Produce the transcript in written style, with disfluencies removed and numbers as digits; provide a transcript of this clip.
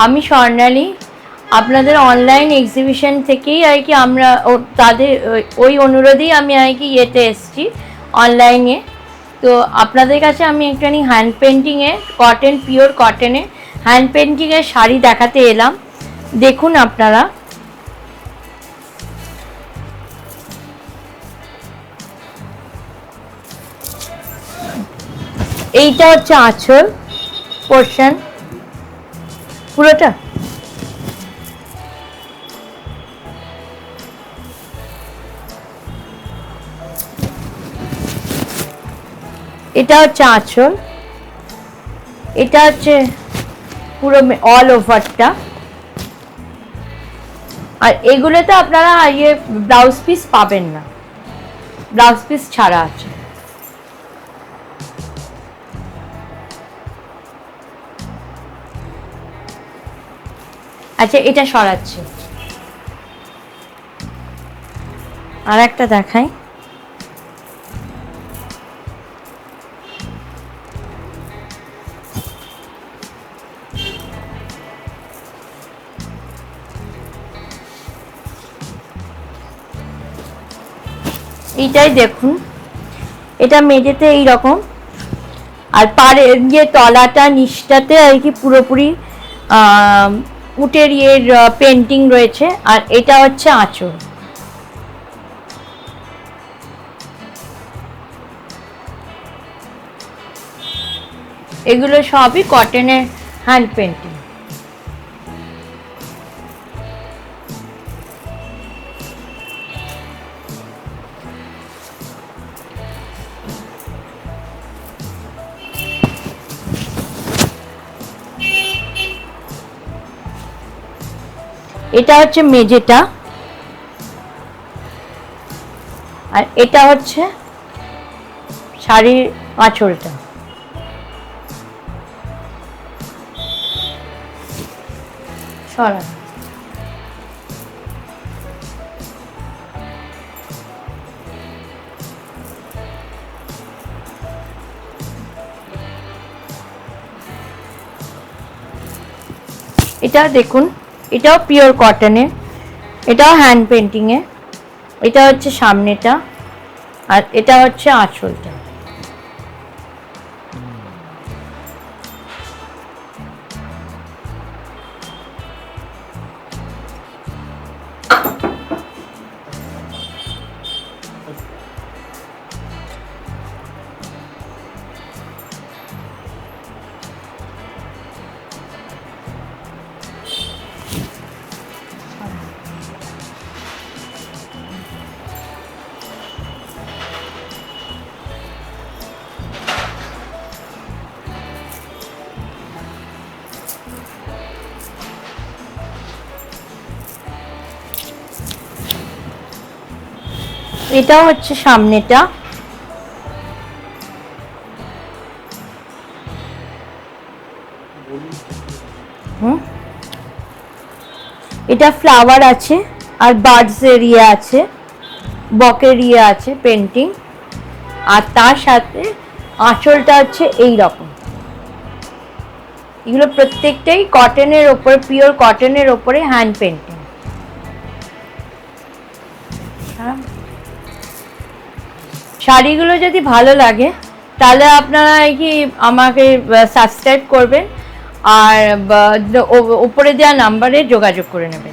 আমি স্বর্ণালী, আপনাদের online exhibition থেকেই আর কি আমরা তাদের ওই অনুরোধেই আমি আর কি ইয়েতে এসেছি অনলাইনে। তো আপনাদের কাছে আমি একটুখানি হ্যান্ড পেন্টিংয়ে কটন, পিওর কটনে হ্যান্ড পেন্টিংয়ের শাড়ি দেখাতে এলাম। দেখুন আপনারা, এইটা হচ্ছে আঁচল পোর্শন পুরোটা। এটা হচ্ছে আঁচল, এটা হচ্ছে পুরো অল ওভারটা। আর এগুলোতে আপনারা ইয়ে ব্লাউজ পিস পাবেন না, ব্লাউজ পিস ছাড়া আছে। আচ্ছা, এটা সরাচ্ছি, আর একটা দেখাই। এইটাই দেখুন, এটা মেঝেতে এইরকম, আর পাড়ের যে তলাটা নিচটাতে আর কি পুরোপুরি উটের ইয়ের পেন্টিং রয়েছে। আর এটা হচ্ছে আঁচল। এগুলো সবই কটনের হ্যান্ড পেন্টিং। এটা হচ্ছে মেঝেটা, আর এটা হচ্ছে শাড়ির আঁচলটা। সরা, এটা দেখুন, এটাও পিওর কটনে, এটাও হ্যান্ড পেন্টিংয়ে। এটা হচ্ছে সামনেটা, আর এটা হচ্ছে আঁচলটা। এটাও হচ্ছে সামনেটা, এটা ফ্লাওয়ার আছে, আর বার্ডস এর ইয়ে আছে, বকের ইয়ে আছে পেন্টিং। আর তার সাথে আঁচলটা হচ্ছে এই রকম। এগুলো প্রত্যেকটাই কটনের ওপরে, পিওর কটনের ওপরে হ্যান্ড পেন্টিং। শাড়িগুলো যদি ভালো লাগে তাহলে আপনারা কি আমাকে সাবস্ক্রাইব করবেন, আর উপরে দেওয়া নাম্বারে যোগাযোগ করে নেবেন।